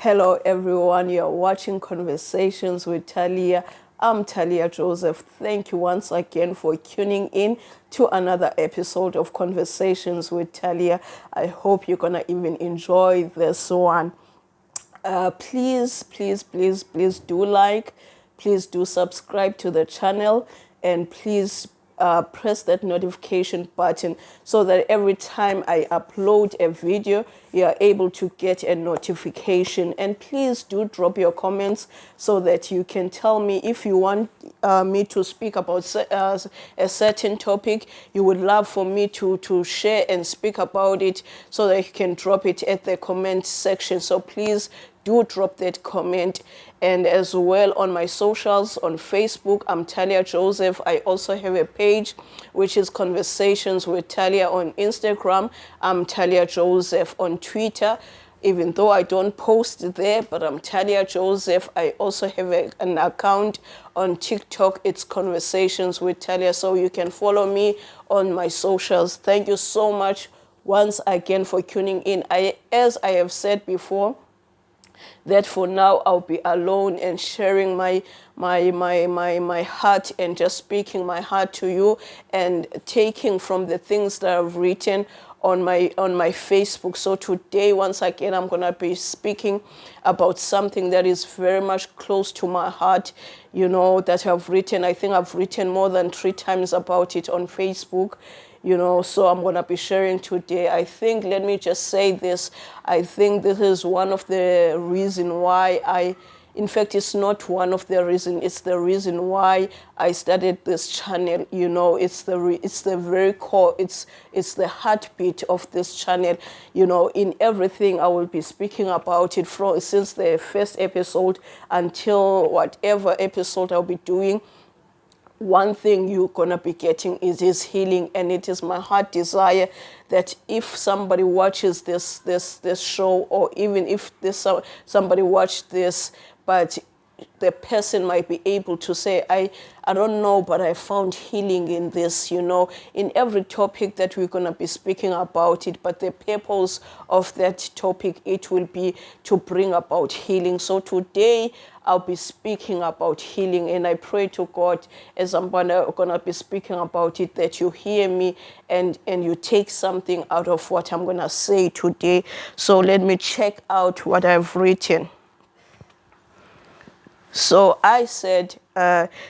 Hello, everyone. You're watching Conversations with Talia. I'm Talia Joseph. Thank you once again for tuning in to another episode of Conversations with Talia. I hope you're going to even enjoy this one. Please do like, please do subscribe to the channel, and please press that notification button so that every time I upload a video, you are able to get a notification. And please do drop your comments so that you can tell me if you want me to speak about a certain topic. You would love for me to share and speak about it, so that you can drop it at the comment section. So please do drop that comment. And as well, on my socials, on Facebook, I'm Talia Joseph. I also have a page which is Conversations with Talia. On Instagram, I'm Talia Joseph. On Twitter, even though I don't post there, but I'm Talia Joseph. I also have an account on TikTok. It's Conversations with Talia. So you can follow me on my socials. Thank you so much once again for tuning in. As I have said before, that for now I'll be alone and sharing my heart, and just speaking my heart to you, and taking from the things that I've written on my Facebook. So today, once again, I'm gonna be speaking about something that is very much close to my heart, that I've written. I think I've written more than 3 times about it on Facebook. So I'm going to be sharing today. Let me just say this. I think this is one of the reason why in fact, it's not one of the reason. It's the reason why I started this channel. It's the very core. It's the heartbeat of this channel. In everything I will be speaking about it since the first episode until whatever episode I'll be doing. One thing you're going to be getting is healing, and it is my heart desire that if somebody watches this show, or even if somebody watched this, but the person might be able to say, I don't know, but I found healing in this, in every topic that we're going to be speaking about it. But the purpose of that topic, it will be to bring about healing. So today I'll be speaking about healing, and I pray to God as I'm gonna be speaking about it, that you hear me and you take something out of what I'm gonna say today. So let me check out what I've written. So I said,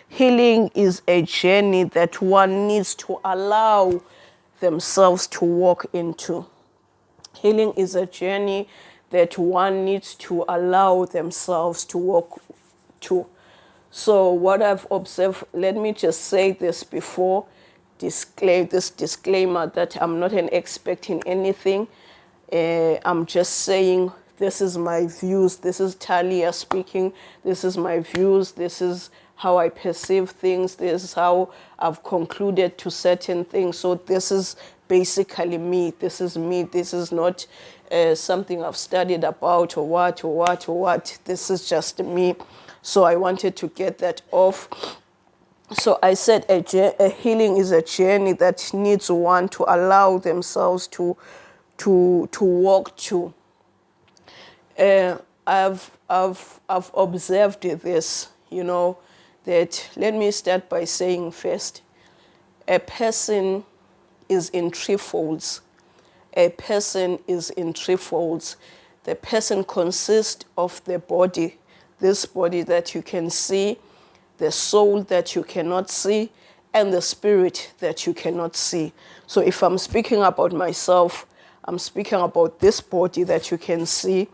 healing is a journey that one needs to allow themselves to walk into. Healing is a journey that one needs to allow themselves to walk to. So what I've observed, let me just say this before, this disclaimer that I'm not an expert in anything. I'm just saying, this is my views. This is Talia speaking. This is my views. This is how I perceive things. This is how I've concluded to certain things. So this is basically me. This is me. This is not something I've studied about or what. This is just me. So I wanted to get that off. So I said a healing is a journey that needs one to allow themselves to walk to. I've observed this, that let me start by saying first, a person is in three folds. A person is in three folds. The person consists of the body, this body that you can see, the soul that you cannot see, and the spirit that you cannot see. So if I'm speaking about myself, I'm speaking about this body that you can see.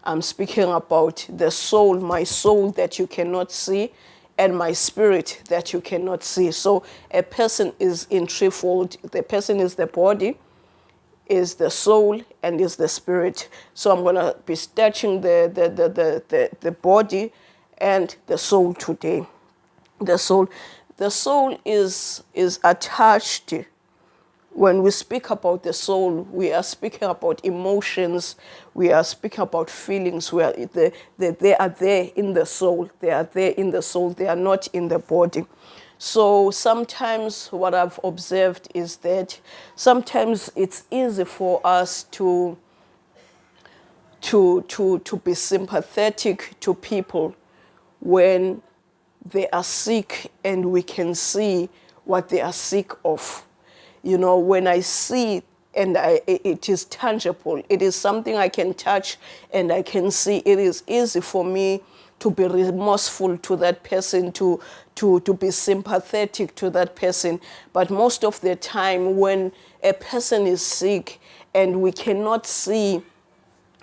I'm speaking about the soul, my soul that you cannot see, and my spirit that you cannot see. So a person is in threefold. The person is the body, is the soul, and is the spirit. So I'm going to be touching the body and the soul today. The soul is attached. When we speak about the soul, we are speaking about emotions. We are speaking about feelings. They are there in the soul. They are there in the soul. They are not in the body. So sometimes what I've observed is that sometimes it's easy for us to to be sympathetic to people when they are sick and we can see what they are sick of. You know, when I see and it is tangible, it is something I can touch and I can see, it is easy for me to be remorseful to that person, to be sympathetic to that person. But most of the time when a person is sick and we cannot see,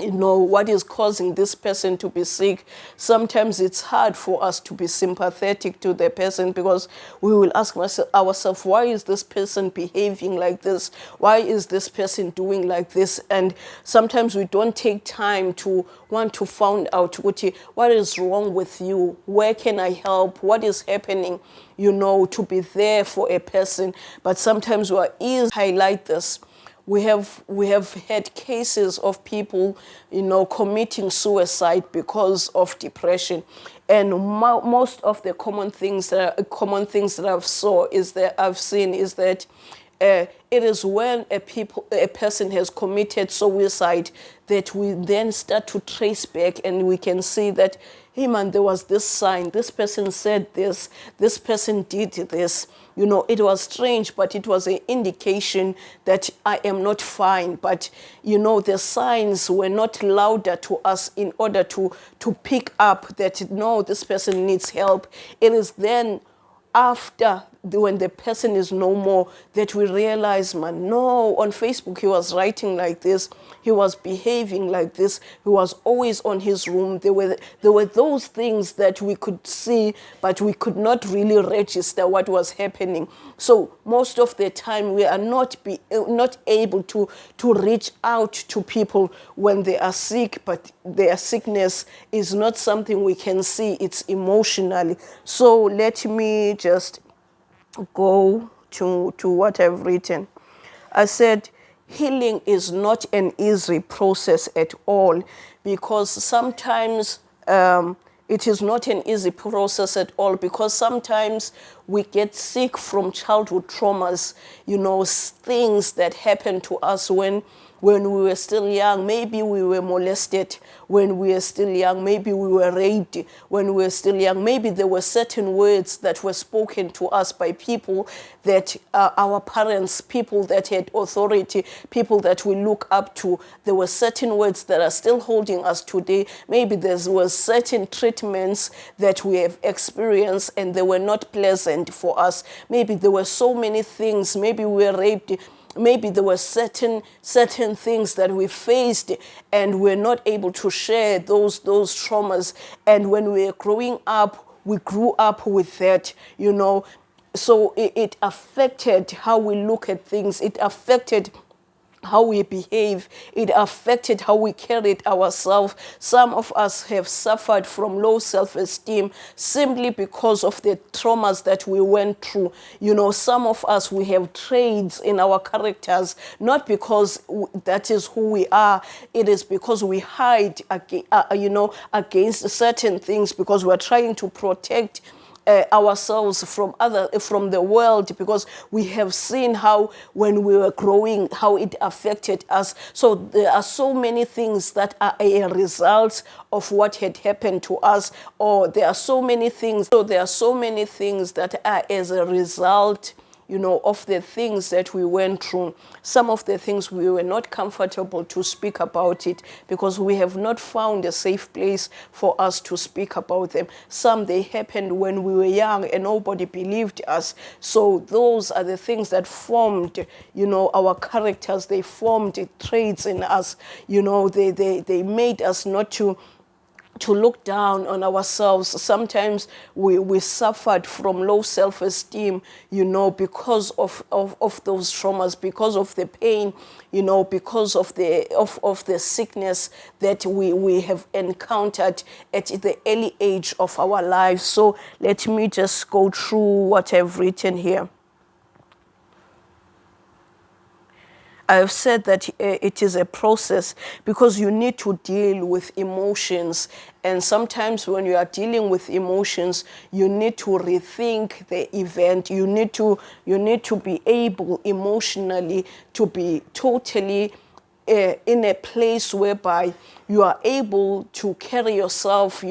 you know, what is causing this person to be sick, sometimes it's hard for us to be sympathetic to the person, because we will ask ourselves, why is this person behaving like this? Why is this person doing like this? And sometimes we don't take time to want to find out what is wrong with you, where can I help, what is happening, you know, to be there for a person. But sometimes we are easy to highlight this. We have had cases of people, you know, committing suicide because of depression, and most of the common things that I've seen is that it is when a person has committed suicide that we then start to trace back, and we can see that, hey man, there was this sign, this person said this person did this. You know, it was strange, but it was an indication that I am not fine. But, you know, the signs were not louder to us in order to pick up that, no, this person needs help. It is then after, when the person is no more, that we realize, man, no, on Facebook he was writing like this, he was behaving like this, he was always on his room. There were those things that we could see, but we could not really register what was happening. So most of the time we are not able to reach out to people when they are sick, but their sickness is not something we can see, it's emotionally. So let me just go to what I've written. I said, healing is not an easy process at all, because sometimes it is not an easy process at all, because sometimes we get sick from childhood traumas, you know, things that happened to us when we were still young. Maybe we were molested when we were still young. Maybe we were raped when we were still young. Maybe there were certain words that were spoken to us by people that our parents, people that had authority, people that we look up to. There were certain words that are still holding us today. Maybe there were certain treatments that we have experienced and they were not pleasant for us. Maybe there were so many things. Maybe we were raped. Maybe there were certain things that we faced and we're not able to share those traumas. And when we were growing up, we grew up with that, you know. So it affected how we look at things. It affected how we behave. It affected how we carried ourselves. Some of us have suffered from low self-esteem simply because of the traumas that we went through. You know, some of us, we have traits in our characters, not because that is who we are. It is because we hide, against certain things, because we're trying to protect ourselves from the world, because we have seen how when we were growing, how it affected us. So there are so many things that are a result of what had happened to us, or there are so many things. So there are so many things that are as a result, you know, of the things that we went through. Some of the things we were not comfortable to speak about it because we have not found a safe place for us to speak about them. Some, they happened when we were young and nobody believed us. So those are the things that formed, you know, our characters. They formed traits in us. You know, they made us not to look down on ourselves. Sometimes we suffered from low self-esteem, you know, because of those traumas, because of the pain, you know, because of the sickness that we have encountered at the early age of our lives. So let me just go through what I've written here. I have said that it is a process because you need to deal with emotions. And sometimes when you are dealing with emotions, you need to rethink the event. You need to be able emotionally to be totally in a place whereby you are able to carry yourself,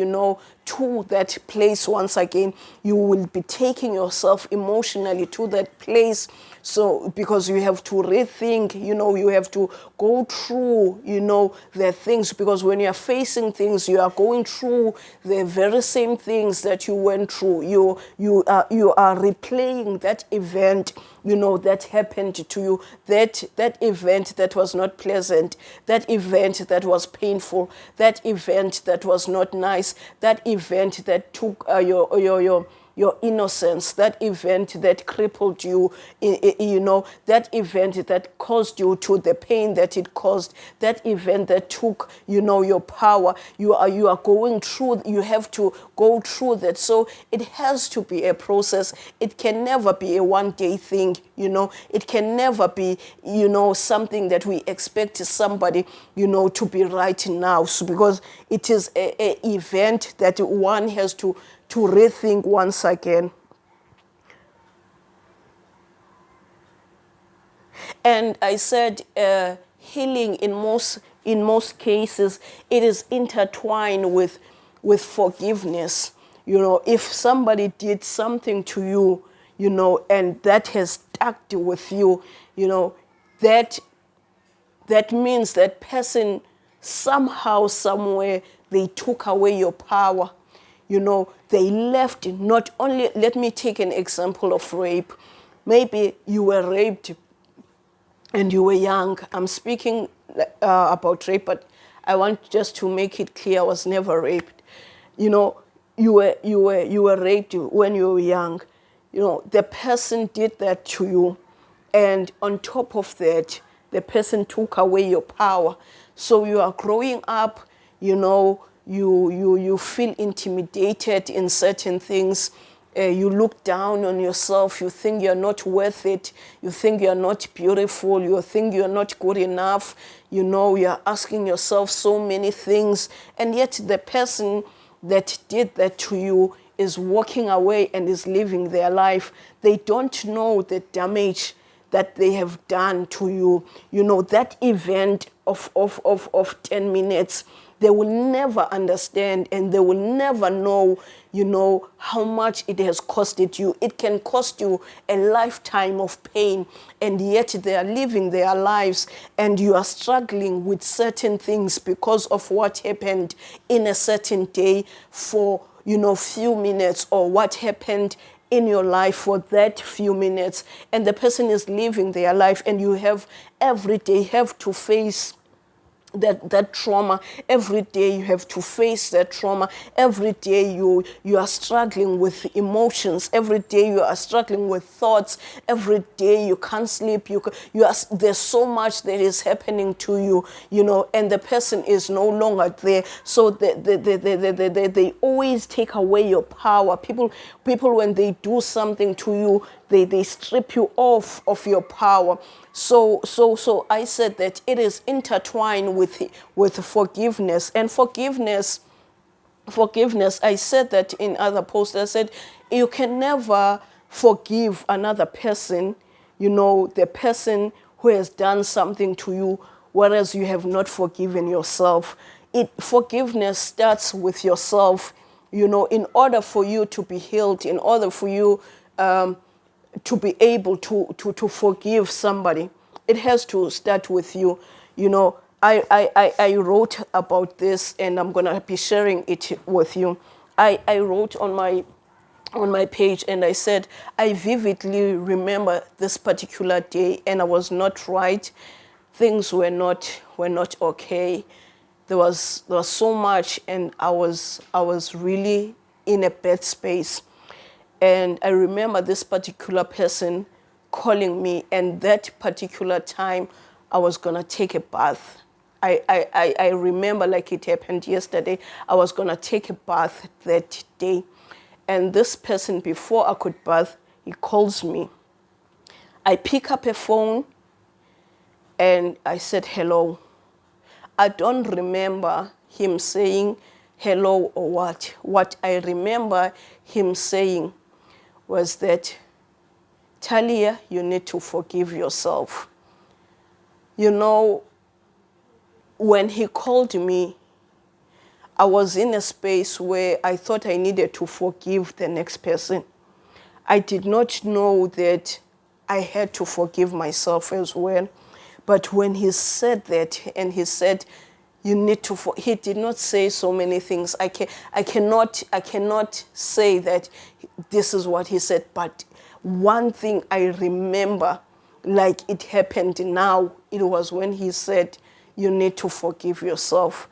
to that place once again. You will be taking yourself emotionally to that place. So, because you have to rethink, you have to go through, the things, because when you are facing things, you are going through the very same things that you went through. You are replaying that event, that happened to you, that event that was not pleasant, that event that was painful, that event that was not nice, that event that took your innocence, that event that crippled you, that event that caused you to the pain that it caused, that event that took, your power. You are going through, you have to go through that. So it has to be a process. It can never be a one-day thing, It can never be, something that we expect somebody, to be right now. So because it is a event that one has to rethink once again. And I said healing in most cases, it is intertwined with forgiveness. If somebody did something to you, and that has stuck with you, that means that person somehow, somewhere, they took away your power. They left not only, let me take an example of rape. Maybe you were raped and you were young. I'm speaking about rape, but I want just to make it clear, I was never raped. You were raped when you were young. The person did that to you, and on top of that, the person took away your power. So you are growing up, you feel intimidated in certain things. You look down on yourself. You think you're not worth it. You think you're not beautiful. You think you're not good enough. You're asking yourself so many things. And yet the person that did that to you is walking away and is living their life. They don't know the damage that they have done to you. That event of 10 minutes, they will never understand, and they will never know, how much it has costed you. It can cost you a lifetime of pain, and yet they are living their lives, and you are struggling with certain things because of what happened in a certain day for, few minutes, or what happened in your life for that few minutes, and the person is living their life, and you have every day have to face that trauma. Every day you have to face that trauma. Every day you are struggling with emotions. Every day you are struggling with thoughts. Every day you can't sleep. There's so much that is happening to you, and the person is no longer there. So they always take away your power. People when they do something to you, they strip you off of your power. So I said that it is intertwined with forgiveness. And forgiveness, I said that in other posts. I said you can never forgive another person, the person who has done something to you, whereas you have not forgiven yourself. Forgiveness starts with yourself. In order for you to be healed, in order for you to be able to forgive somebody, it has to start with you. I wrote about this, and I'm going to be sharing it with you. I wrote on my page, and I said, I vividly remember this particular day, and I was not right. Things were not okay. There was so much, and I was really in a bad space. And I remember this particular person calling me, and that particular time I was going to take a bath. I remember like it happened yesterday. I was going to take a bath that day. And this person, before I could bath, he calls me. I pick up a phone, and I said, hello. I don't remember him saying hello or what. What I remember him saying was that, Talia, you need to forgive yourself. when he called me, I was in a space where I thought I needed to forgive the next person. I did not know that I had to forgive myself as well. But when he said that, and he said, you need to, he did not say so many things. I cannot say that this is what he said, but one thing I remember, like it happened now, it was when he said, you need to forgive yourself.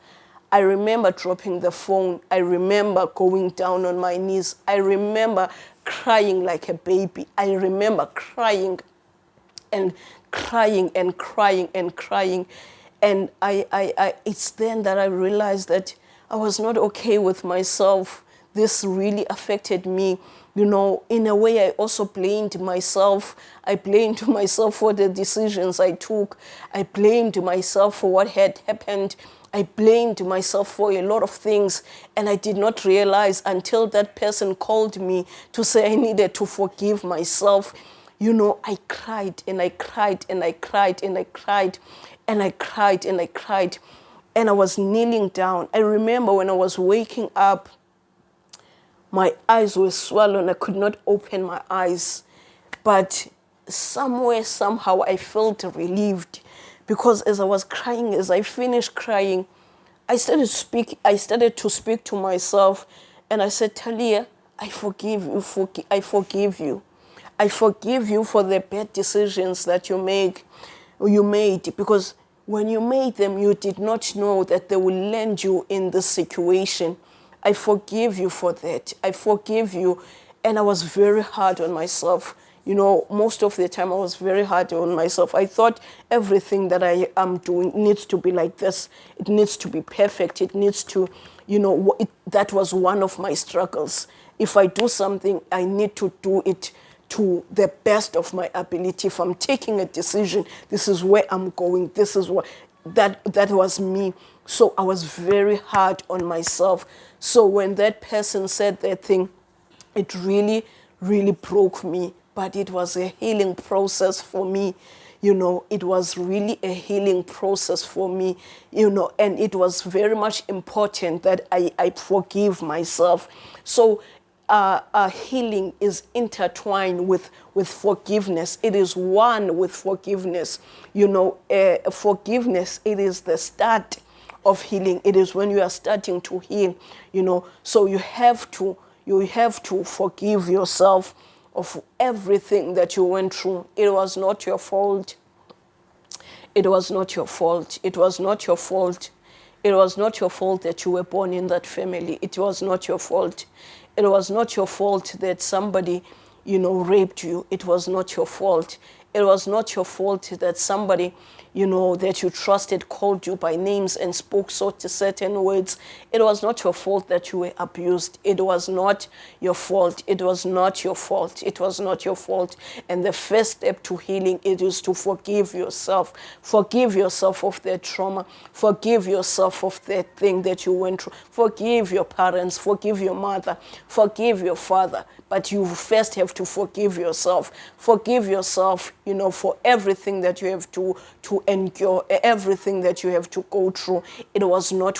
I remember dropping the phone. I remember going down on my knees. I remember crying like a baby. I remember crying and crying and crying and crying. And it's then that I realized that I was not okay with myself. This really affected me. You know, in a way, I also blamed myself. I blamed myself for the decisions I took. I blamed myself for what had happened. I blamed myself for a lot of things, and I did not realize until that person called me to say I needed to forgive myself. You know, I cried and I cried and I cried and I cried and I cried and I cried, and I was kneeling down. I remember when I was waking up, my eyes were swollen. I could not open my eyes, but somewhere, somehow, I felt relieved. Because as I was crying, as I finished crying, I started to speak to myself, and I said, Talia, I forgive you. I forgive you. I forgive you for the bad decisions that you made, because when you made them, you did not know that they will land you in this situation. I forgive you for that. I forgive you. And I was very hard on myself. You know, most of the time I was very hard on myself. I thought everything that I am doing needs to be like this. It needs to be perfect. It needs to, that was one of my struggles. If I do something, I need to do it to the best of my ability. If I'm taking a decision, this is where I'm going. This is what, that was me. So I was very hard on myself. So when that person said that thing, it really, really broke me. But it was a healing process for me. It was really a healing process for me, and it was very much important that I forgive myself. So healing is intertwined with forgiveness. It is one with forgiveness. Forgiveness, it is the start of healing. It is when you are starting to heal, so you have to forgive yourself of everything that you went through. It was not your fault. It was not your fault. It was not your fault. It was not your fault that you were born in that family. It was not your fault. It was not your fault that somebody, raped you. It was not your fault. It was not your fault that somebody, that you trusted called you by names and spoke certain words. It was not your fault that you were abused. It was not your fault. It was not your fault. It was not your fault. And the first step to healing, it is to forgive yourself. Forgive yourself of that trauma. Forgive yourself of that thing that you went through. Forgive your parents. Forgive your mother. Forgive your father. But you first have to forgive yourself. Forgive yourself, for everything that you have to endure, everything that you have to go through. It was not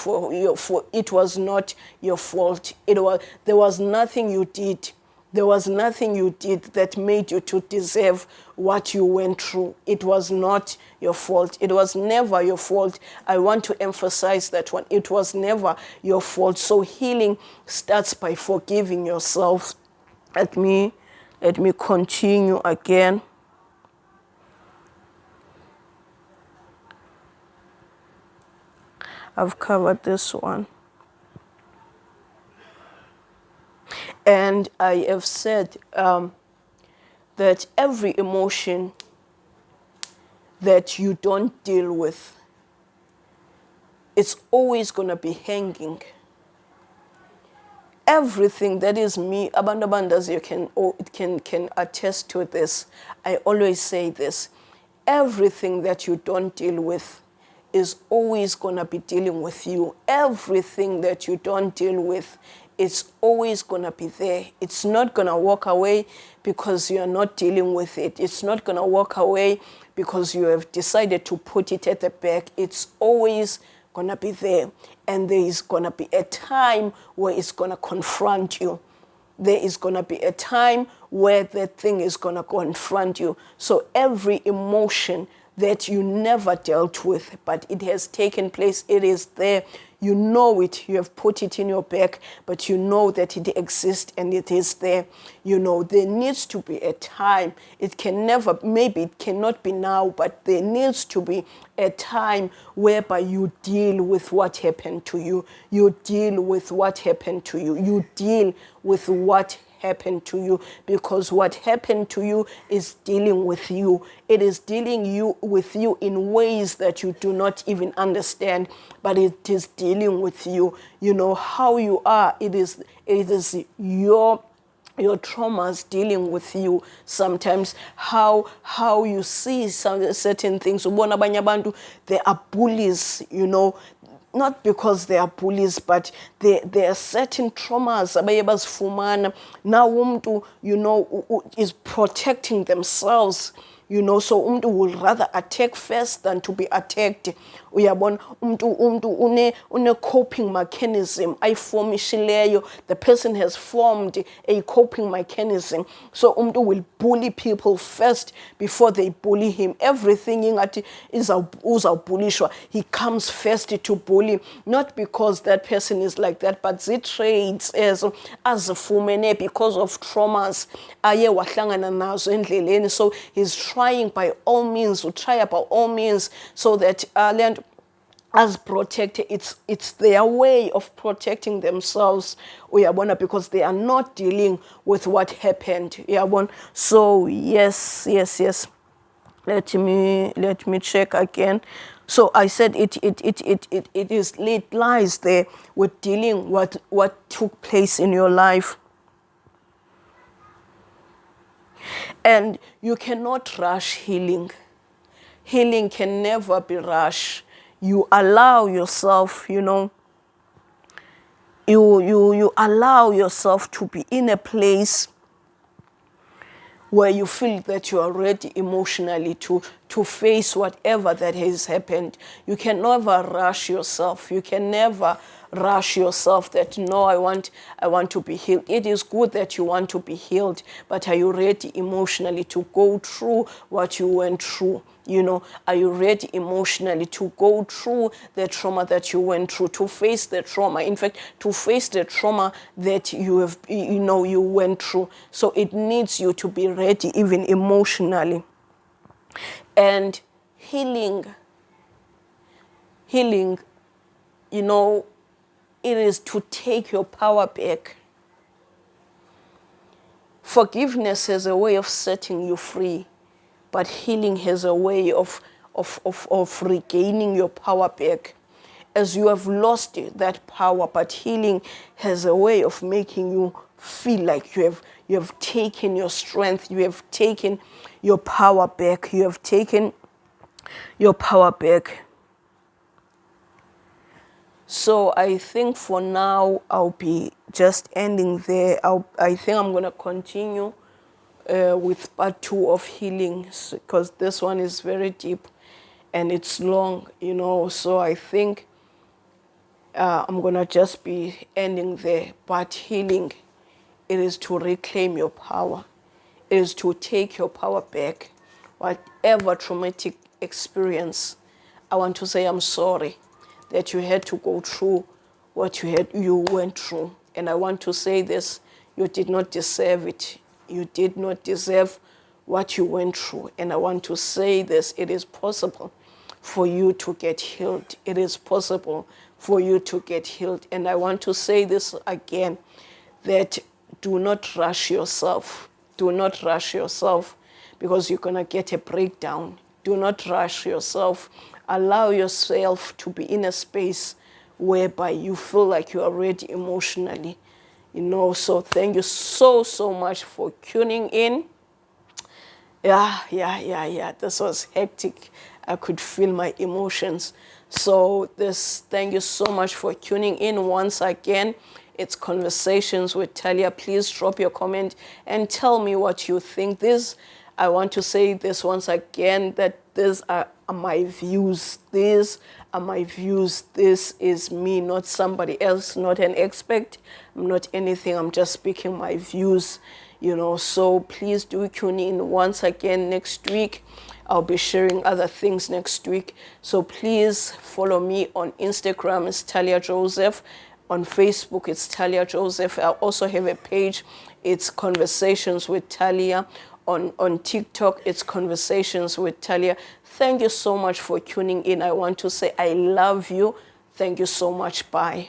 it was not your fault. There was nothing you did. There was nothing you did that made you to deserve what you went through. It was not your fault. It was never your fault. I want to emphasize that one. It was never your fault. So healing starts by forgiving yourself. Let me continue again. I've covered this one. And I have said that every emotion that you don't deal with, it's always going to be hanging. Everything that is me, abandabandas, can attest to this. I always say this. Everything that you don't deal with is always going to be dealing with you. Everything that you don't deal with, it's always going to be there. It's not going to walk away because you are not dealing with it. It's not going to walk away because you have decided to put it at the back. It's always going to be there. And there is going to be a time where it's going to confront you. There is going to be a time where that thing is going to confront you. So every emotion that you never dealt with, but it has taken place, it is there. You know it, you have put it in your bag, but you know that it exists and it is there. You know, there needs to be a time. It can never, maybe it cannot be now, but there needs to be a time whereby you deal with what happened to you. You deal with what happened to you. You deal with what happened to you, because what happened to you is dealing with you. It is dealing with you in ways that you do not even understand, but it is dealing with you. You know how you are. It is your traumas dealing with you. Sometimes how you see certain things. Ubona abanye abantu, they are bullies, you know, not because they are bullies, but there are certain traumas abaye bazifumana. Now umuntu, you know, is protecting themselves. You know, so umuntu will rather attack first than to be attacked. Uyabona, umuntu une coping mechanism ayiformishileyo. The person has formed a coping mechanism. So umuntu will bully people first before they bully him. Everything ingathi uzawubulishwa, he comes first to bully, not because that person is like that, but the traits as azifumene because of traumas aye wahlangana nazo endleleni. So he's trying by all means, to try about all means, so that land as protected. It's their way of protecting themselves, uyabona, because they are not dealing with what happened. Uyabona. So yes. Let me check again. So I said it lies there with dealing what took place in your life. And you cannot rush healing. Healing can never be rushed. You allow yourself, you know, you allow yourself to be in a place where you feel that you are ready emotionally to face whatever that has happened. You can never rush yourself. You can never rush yourself that, no, I want to be healed. It is good that you want to be healed, but are you ready emotionally to go through what you went through? You know, are you ready emotionally to go through the trauma that you went through, to face the trauma? In fact, to face the trauma that you went through. So it needs you to be ready even emotionally. And healing, you know, it is to take your power back. Forgiveness has a way of setting you free, but healing has a way of regaining your power back. As you have lost that power, but healing has a way of making you feel like you have taken your strength, you have taken your power back, you have taken your power back. So I think for now, I'll be just ending there. I think I'm going to continue with part 2 of healing, because this one is very deep and it's long, you know. So I think I'm going to just be ending there. But healing, it is to reclaim your power. It is to take your power back. Whatever traumatic experience, I want to say I'm sorry that you had to go through what you went through. And I want to say this, you did not deserve it. You did not deserve what you went through. And I want to say this, it is possible for you to get healed. It is possible for you to get healed. And I want to say this again, that do not rush yourself. Do not rush yourself, because you're going to get a breakdown. Do not rush yourself. Allow yourself to be in a space whereby you feel like you are ready emotionally. You know, so thank you so much for tuning in. Yeah. This was hectic. I could feel my emotions. So thank you so much for tuning in once again. It's Conversations with Talia. Please drop your comment and tell me what you think. I want to say this once again, that these are my views. These are my views. This is me, not somebody else, not an expert. I'm not anything. I'm just speaking my views, you know. So please do tune in once again next week. I'll be sharing other things next week. So please follow me on Instagram. It's Talia Joseph. On Facebook, it's Talia Joseph. I also have a page. It's Conversations with Talia. On TikTok, it's Conversations with Talia. Thank you so much for tuning in. I want to say I love you. Thank you so much. Bye.